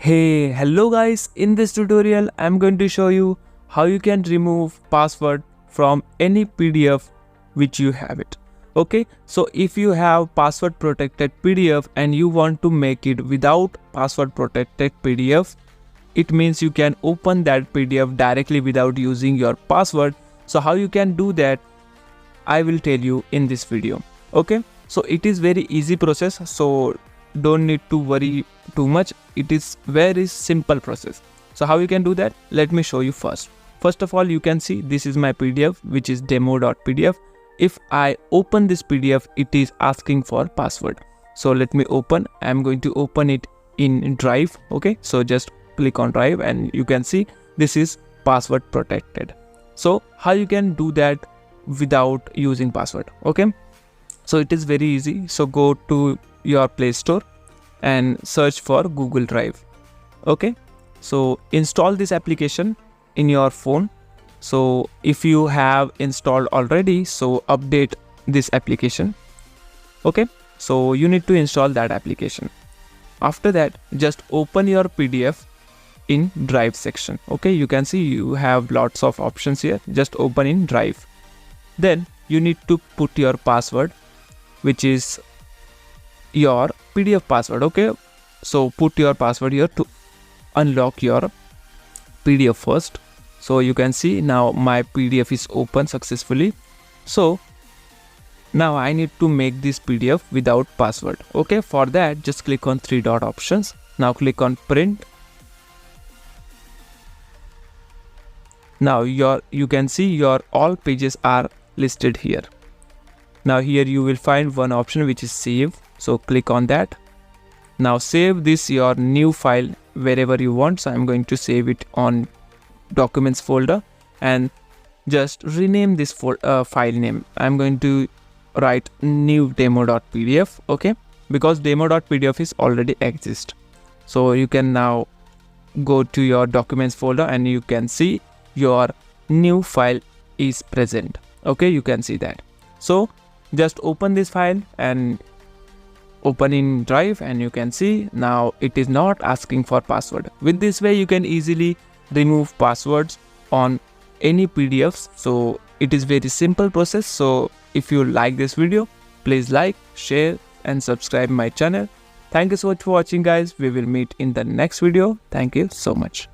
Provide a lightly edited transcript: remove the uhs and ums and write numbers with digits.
Hey, hello guys, in this tutorial I'm going to show you how you can remove password from any PDF which you have it. Okay, so if you have password protected PDF and you want to make it without password protected PDF, it means you can open that PDF directly without using your password. So how you can do that, I will tell you in this video. Okay, so it is very easy process, so don't need to worry too much. It is very simple process. So how you can do that, let me show you first. First of all, you can see this is my PDF, which is demo.pdf. If I open this PDF, it is asking for password. So let me open. I'm going to open it in Drive. Okay, so just click on Drive and you can see this is password protected. So how you can do that without using password? Okay, so it is very easy. So go to your Play Store and search for Google Drive. Okay, so install this application in your phone. So if you have installed already, so update this application. Okay, so you need to install that application. After that, just open your PDF in Drive section. Okay, you can see you have lots of options here. Just open in Drive. Then you need to put your password, which is your PDF password. Okay, so put your password here to unlock your PDF first. So you can see now my PDF is open successfully. So now I need to make this PDF without password. Okay, for that just click on three dot options. Now click on print. Now you can see your all pages are listed here. Now here you will find one option which is save. So click on that. Now save this your new file wherever you want. So I'm going to save it on documents folder and just rename this file name. I'm going to write new demo.pdf. Okay, because demo.pdf is already exist. So you can now go to your documents folder and you can see your new file is present. Okay, you can see that. So just open this file and open in Drive and you can see now it is not asking for password. With this way you can easily remove passwords on any PDFs. So it is very simple process. So if you like this video, please like, share and subscribe my channel. Thank you so much for watching guys. We will meet in the next video. Thank you so much.